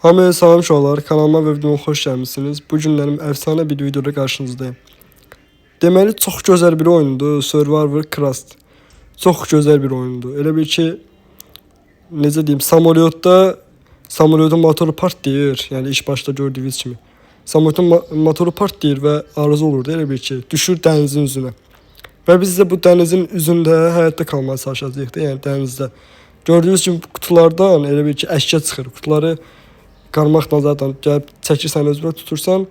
Hamıya salam uşaqlar, kanalıma və videoma xoş gəlmisiniz. Bu günlərim əfsanə bir videoda qarşınızdayım. Deməli, çox gözəl bir oyundur, Survivor Crust. Çox gözəl bir oyundur. Elə bir ki, necə deyim, samolyotun motoru partlayır. Yəni iş başda gördüyünüz kimi. Samolyotun motoru partlayır və arıza olur da elə bir ki, düşür dənizin üzünə. Və biz də bu dənizin üzündə həyatda qalmaya çalışacağıq da, yəni dənizdə. Gördüyünüz kimi qutulardan elə bir ki, əşya çıxır. Qutuları qarmaqla zaten gəlib çəkirsən özünə tutursan,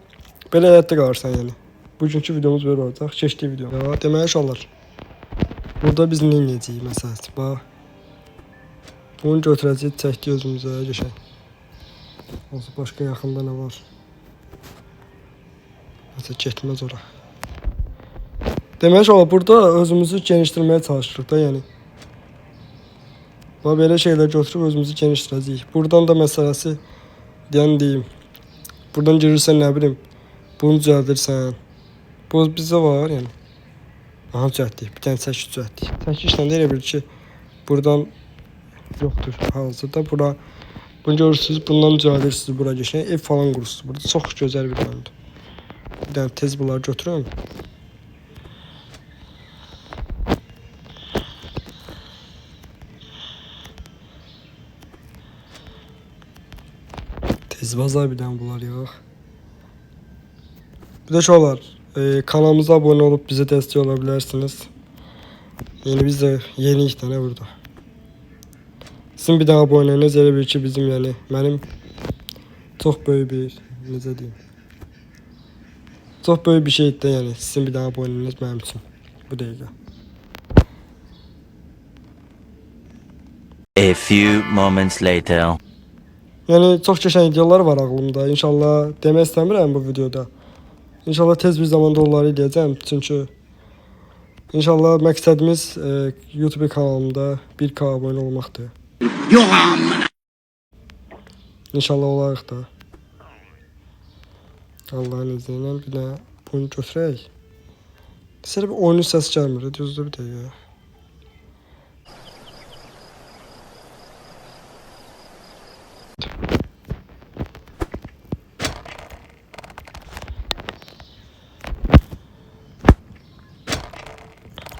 belə həyatda qalırsan yəni. Bugünkü videomuz belə olacaq. Keçdik video. Ya, deməli uşaqlar. Burada biz nə edəcəyik məsələn? Bax. Bunu götürəcəyik, çəkdik özümüzə geçək. Olsa başqa yaxında nə var? Nəsə getməz ora. Deməli uşaqlar, burada özümüzü genişdirməyə çalışırıq da, yəni. Bax belə şeylər götürüb özümüzü genişdirəcəyik. Buradan da məsələsi deyim. Buradan girirsən, nə bilim, bunu düzəldirsən. Bu bizdə var, yəni. Aha, düzəltdik. Bir dənə çəkiş düzəltdik. Çəkişlə də elə bir ki, buradan yoxdur hazırda. Bura, bunu görürsünüz, bundan düzəldirsiniz, bura geçən. Ev falan qurursunuz. Burada çox gözəl bir oyundur. Bir dənə tez bunları götürün. Tezbaza bir dənə bunlar yox. Bir də uşaqlar, kanalımıza abunə olub bizə dəstək ola bilərsiniz. Yəni biz də yeniyik də nə burada. Sizin bir dənə abunəniz elə bir ki, bizim yəni mənim çox böyük bir, necə deyim, çox böyük bir şeydir də, yəni sizin bir dənə abunəniz mənim üçün bu dəqiqə. A few moments later. Yəni çox qəşəng ideyalar var ağlımda. İnşallah demək istəmirəm bu videoda. İnşallah tez bir zamanda onları eləyəcəm. Çünki inşallah məqsədimiz YouTube kanalımda 1K abunə olmaqdır. Yox amına. İnşallah olarıq da. Allahın izni ilə bir də bunu götürək. Desələ bir oyunun səsi gəlmir. Düzdür bir dəqiqə.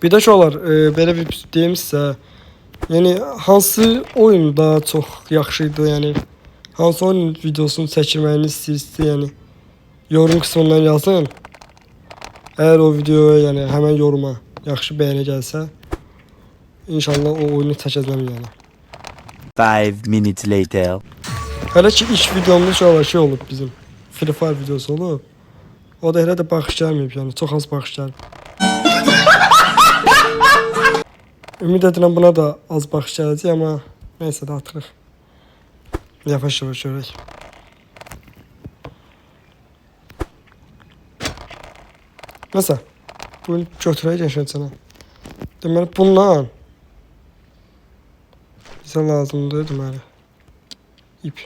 Bir də uşaqlar, belə bir deyim sizə, yəni hansı oyun daha çox yaxşı idi, yəni hansı oyun videosunu çəkilməyini istəyirsiniz, yəni yorum qismından yazın. Əgər o videoya, yəni həmən yoruma yaxşı bəyənə gəlsə, inşallah o oyunu çəkəcəm yəni. 5 minutes later. Hələ ki ilk videomda uşaqlar şey olub bizim, Free Fire videosu olub. O da elə də baxış gəlməyib, yəni çox az baxış gəlib. Ümid edirəm buna da az baxış gələcək, amma neysə də atırıq. Yavaş-yavaş görək. Nəsə, bunu götürək yaşayacağına. Deməli, bundan bizə lazımdır, deməli, ip.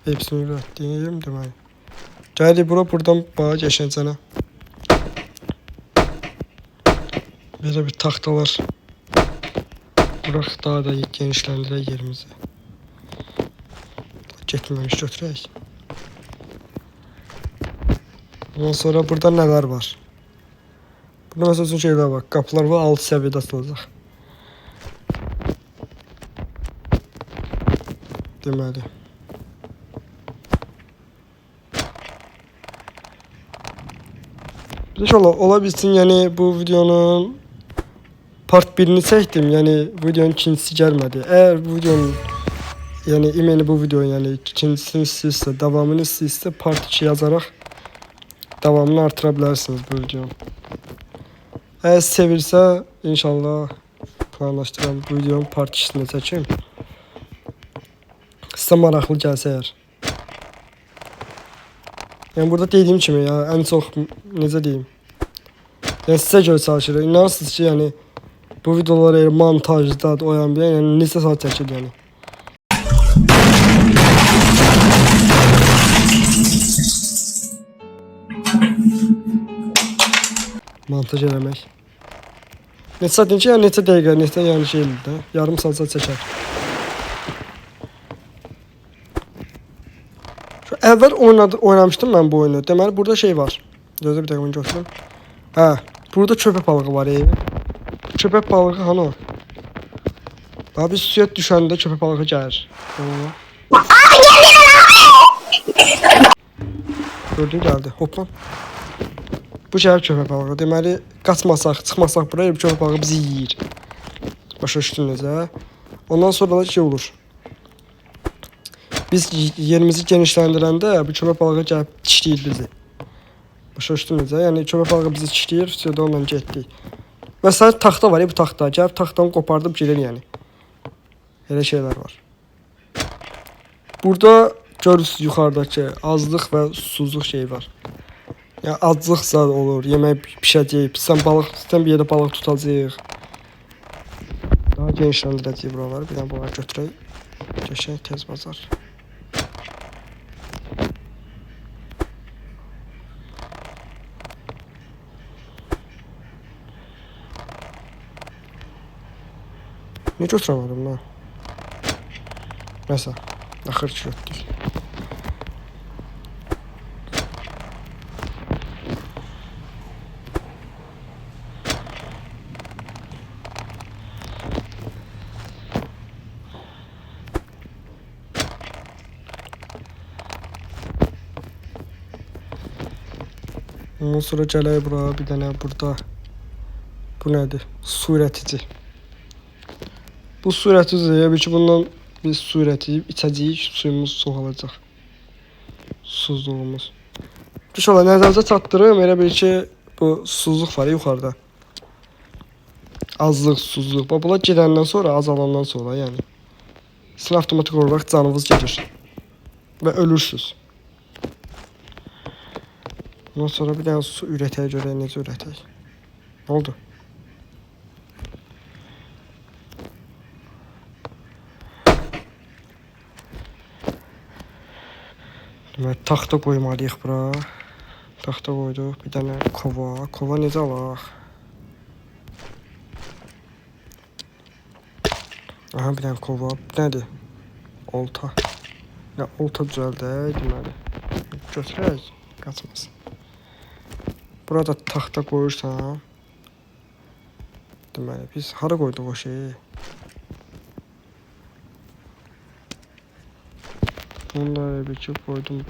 Hepsini üretdiyim, deməli. Gəlirik bura, buradan bağa yaşayacağına. Belə bir taxtalar bıraq, daha da genişləndirək yerimizi. Getməmiş götürək. Ondan sonra burada nələr var? Burada məsəl üçün şeylər var. Qapılar var, 6 səviyyədə açılacaq. Deməli. Bir də ola bilsin, yəni bu videonun part 1'ini çəkdim, yəni videonun ikincisi gəlmədi. Əgər bu videonun, yəni imeni bu videonun, yəni ikincisini istəyirsə, davamını istəyirsə, part 2 yazaraq davamını artıra bilərsiniz bu videonun. Əgər sevirsə, inşallah planlaşdıram bu videonun part 2'sini çəkim. Sizə maraqlı gəlsə əgər. Yəni burada dediyim kimi ya, ən çox necə deyim? Yəni sizə görə çalışırıq. İnanırsınız ki, yəni bu videoları montajda o yan bir, yəni neçə saat çəkir yəni. Montaj eləmək. Neçə saat ki, yəni neçə dəqiqə, neçə yəni şeydir də. Yarım saat çəkər. əvvəl oynamışdım mən bu oyunu. Deməli burada şey var. Gözlə bir dəqiqə onu götürüm. Hə, burada köpək balığı var. Köpək balığı hani o? Daha biz suya düşəndə köpək balığı gəlir. Gördün gəldi. Hoplan. Bu şəhər köpək balığı. Deməli qaçmasaq, çıxmasaq buraya bir köpək balığı bizi yeyir. Başa düşdün necə? Ondan sonra da şey olur. Biz yerimizi genişləndirəndə bu köpək balığı gəlib dişləyir bizi. Başa düşdün necə? Yəni köpək balığı bizi dişləyir, sonra onunla getdik. Və sadəcə taxta var, bu taxta. Gəlib taxtanı qopardıb gedir yəni. Elə şeylər var. Burada görürsünüz yuxarıdakı azlıq və susuzluq şeyi var. Yəni aclıq zad olur, yemək bişəcək, pisdən balıq, pisdən bir yerdə balıq tutacağıq. Daha genişləndirəcəyik buraları. Bir dənə bunları götürək. Geçək tez bazar. Niye götüremedim lan? Neyse. Axır ki götürdük. Ondan sonra gələk bura, bir dənə burada. Bu nədir? Su ürətici. Bu su ürətici, bir ki bundan biz su ürətib içəcəyik, suyumuz çoxalacaq. Susuzluğumuz. İnşallah nəzərinizə çatdırım, elə bir ki bu susuzluq var yuxarıda. Azlıq, susuzluq. Bunlar gedəndən sonra, azalandan sonra yəni. Sizin avtomatik olaraq canınız gedir. Və ölürsünüz. Ondan sonra bir dənə su ürətəyə görə necə ürətək? Nə oldu? Demək, taxta qoymalıyıq bura. Taxta qoyduq. Bir dənə kova. Kova necə alaq? Aha, bir dənə kova. Nədir? Olta. Ya, olta düzəldək, deməli. Götürək, qaçmasın. Burada taxta qoyursan. Deməli, biz hara qoyduq o şeyi? Bunu da bir ki koydum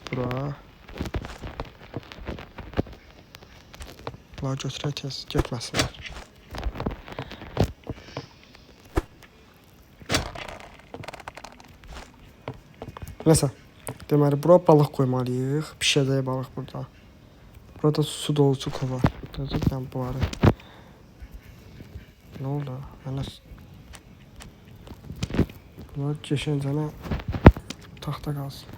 bura. Bunları götürək tez, getməsinlər. Nəsə, deməli, bura balıq qoymalıyıq. Pişəcək balıq burada. Burada su dolusu kova. Gözlüklə bunları. Nə oldu? Bunlar geçəncənə taxta qalsın.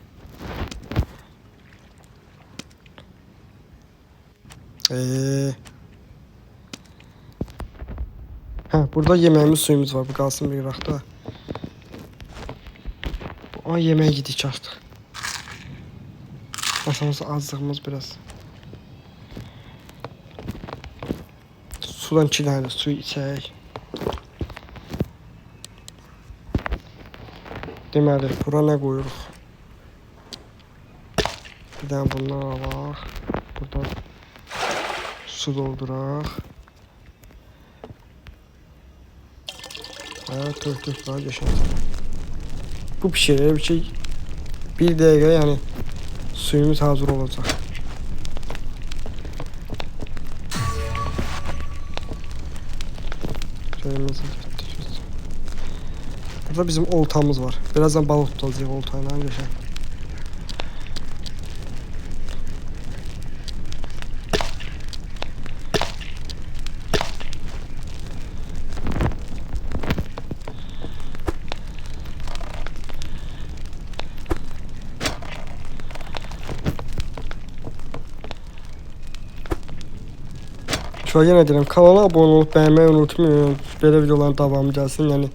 Hə, burada yeməyimiz, suyumuz var. Bu qalsın bir vaxtda. Ama yemeğe gidik artık. Masamız azlığımız biraz. Sudan 2 dənə su içək. Deməli, bura nə qoyuruq? Bir dənə bundan alaq. Buradan su dolduraq. Və tök daha geçək. Bu pişirir bir şey. Bir dəqiqə yəni suyumuz hazır olacaq. Burada bizim oltamız var. Birazdan balık tutacağıq oltayla geçək. Şöyle yenə deyirəm, kanala abunə olub bəyənməyi unutmayın. Belə videoların davamı gəlsin. Yəni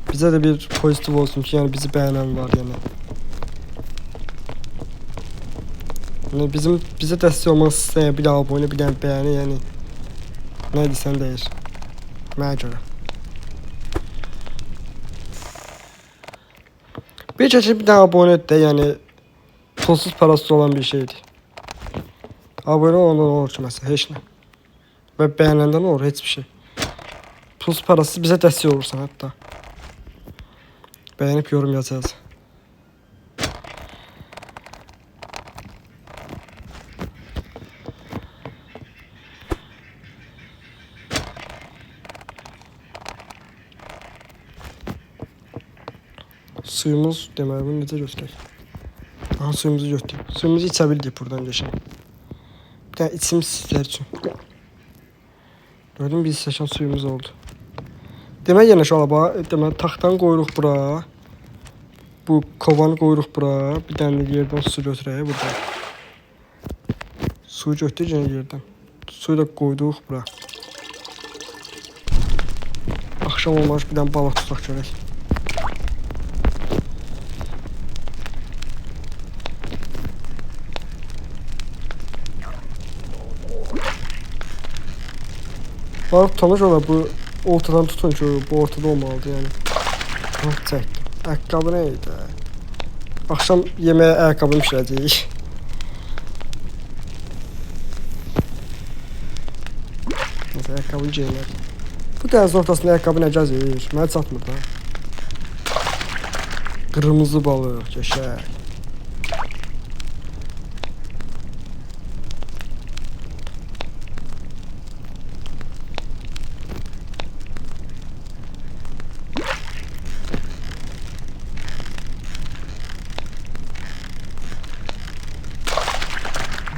bizə də bir pozitiv olsun ki, yəni bizi bəyənən var yəni. Yəni bizə dəstək olmaq istəyən bir abunə, bir dənə bəyəni, yəni nə edirsən deyir. Mənə görə. Bir keçib bir dənə abunə et də, yəni pulsuz parasız olan bir şeydi. Abone olanda ne olur ki mesela? Heç nə. Və bəyənəndə nə olur? Heç bir şey. Pulsuz parasız bizə dəstək olursan hətta. Bəyənib yorum yazacağız. Suyumuz deməli bunu necə götürək? Aha, suyumuzu götürdük. Suyumuzu içə bildik buradan geçen. Bir tane içim sizler üçün. Gördün, bir stəkan suyumuz oldu. Demək yenə şala bax, demək taxtanı qoyuruq bura. Bu kovanı qoyuruq bura. Bir dənə yerdən su götürək burada. Su götürək yenə yerdən. Suyu da qoyduq bura. Axşam olmamış bir dənə balıq tutaq görək. Balık tutamış ola bu ortadan tutun ki bu ortada olmalıdır yani. Ah, çəkdim. Ayaqqabı nə idi? Akşam yeməyə ayaqqabım işləyəcəyik. Neyse, ayaqqabı geyinər. Bu dənizin ortasında ayaqqabı nə gəzir? Mənə çatmır da. Qırmızı balıq, qəşəng.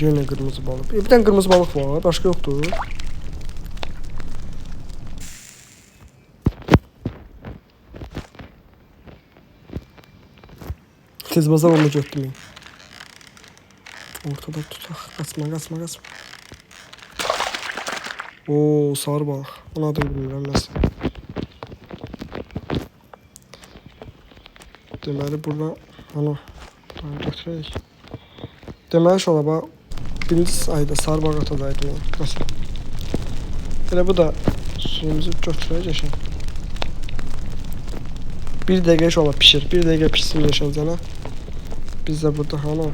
Yine kırmızı balık. Bir tane kırmızı balık var. Başka yoktu. Tez bazar onu götürmeyin. Ortada tutak. Kaçma kaçma kaçma. Oo, sarı balık. Onu adını bilmiyorum nasıl. Deməli burada onu götürək. Deməli şola bax. Birinci ayda sarı balık atadaydı o. Nasıl? Elə bu da suyumuzu götürək yaşayın. Bir dəqiqə şola pişir. Bir dəqiqə pişsin yaşayın cana. Biz de burada hala.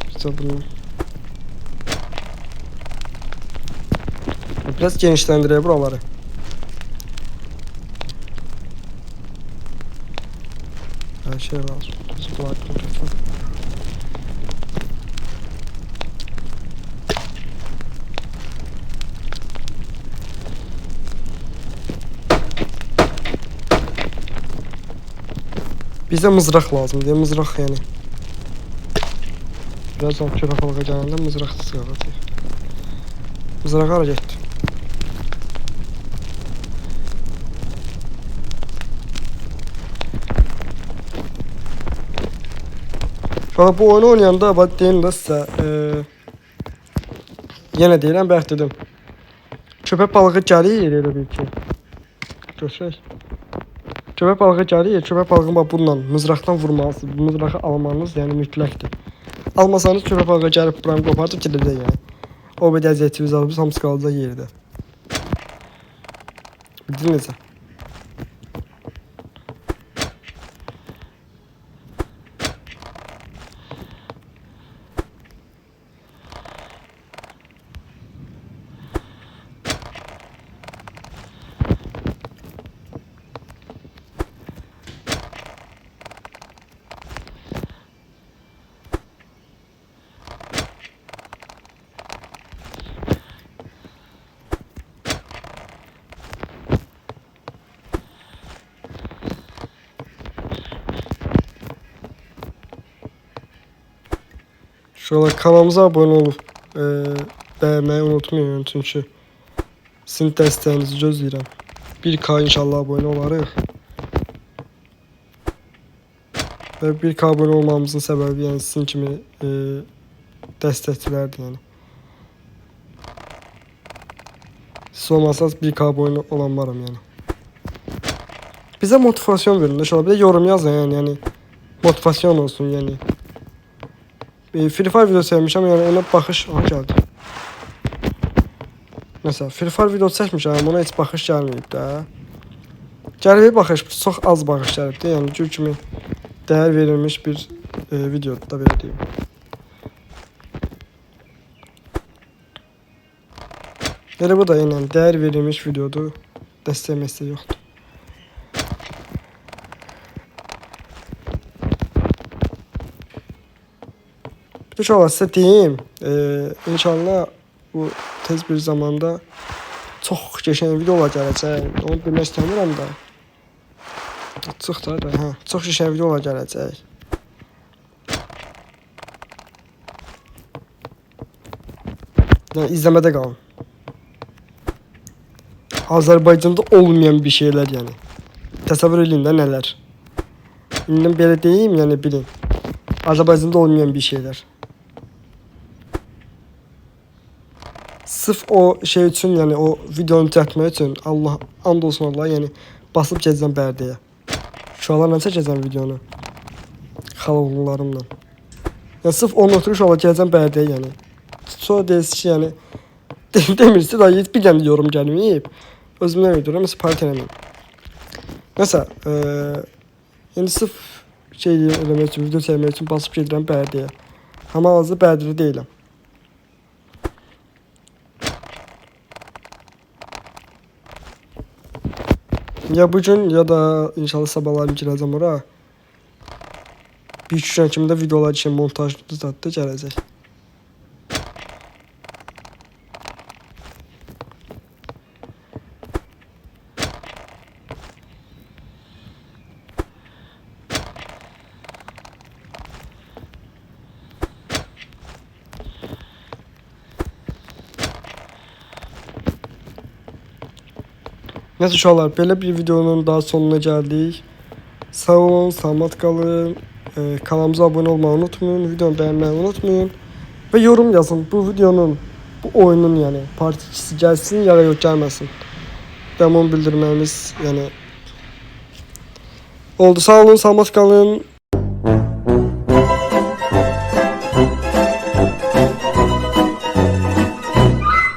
Biz de bunu. Biraz genişləndirək buraları. Her şey lazım. Biz bu lütfen. Bize mızrak lazım diye mızrak yani. Birazdan köpek balığı gelende mızrak sıkılacak. Mızrak hara getdi. Fakat bu oyunu oynayanda bak deyim də sizə yenə deyirəm, bəlkə dedim. Köpək balığı gəlir elə bil ki. Götürək. Köpək balığı gəlir, köpək balığını bax bununla mızraqdan vurmalısınız. Bu mızrağı almanız yəni mütləqdir. Almasanız köpək balığı gəlib buranı qopardıb gedəcək yəni. O bir əziyyətimiz alıb hamısı qalacaq yerdə. Bildiniz necə? Şöyle kanalımıza abone olup beğenmeyi unutmayın çünkü sizin dəstəyinizi gözləyirəm. 1K inşallah abone olarıq. Və 1K abone olmamızın səbəbi yəni sizin kimi dəstəkçilərdir yəni. Siz olmasanız 1K abone olan varam yəni. Bizə motivasyon verin. İnşallah bir de yorum yazın yəni motivasyon olsun yəni. Free Fire video sevmişəm yəni ona baxış gəldi. Mesela Free Fire video çəkmişəm ona heç baxış gəlməyib də. Gəlib baxış çox az baxış gəlibdi. Yəni gül kimi dəyər verilmiş bir videoda da belə deyim. Elə bu da yəni dəyər verilmiş videodur. Dəstək yoxdur. Bir de şöyle size diyeyim. İnşallah bu tez bir zamanda çok geçen videolar gələcək. Onu demək istəmirəm da. Çox da, hə, çox geçen videolar gələcək. Yəni izləmədə qalın. Azərbaycanda olmayan bir şeyler yani. Təsəvvür edin də nələr. İndi belə deyim, yəni bilin. Azərbaycanda olmayan bir şeyler. Sırf o şey için, yani o videonu düzəltmək üçün Allah and olsun Allah, yəni basıb gəzəcəm Bərdəyə. Uşaqlarla çəkəcəm videonu. Xalaoğullarımla. Yəni sırf onun ötürü uşaqlar gələcəm Bərdəyə yəni. Sonra deyirsiz ki, yəni demirsiz da bir dənə yorum gəlməyib. Özümdən videoram, mesela partiya eləməyim. Nəsə, yəni sırf şey eləmək üçün, video çəkmək üçün basıb gedirəm Bərdəyə. Amma hazır Bərdədə deyiləm. Ya bugün ya da inşallah sabahlarım girəcəm ora. Bir iki gün kimi də videolar için montajlı zətdə gələcək. Neyse uşaqlar, belə bir videonun daha sonuna gəldik. Sağ olun, salamat qalın. Kanalımıza abone olmayı unutmayın, videonu beğenmeyi unutmayın. Ve yorum yazın, bu videonun, bu oyunun yani part 2'si gelsin ya da yok gelmesin. Demon bildirmemiz yani oldu. Sağ olun, salamat qalın.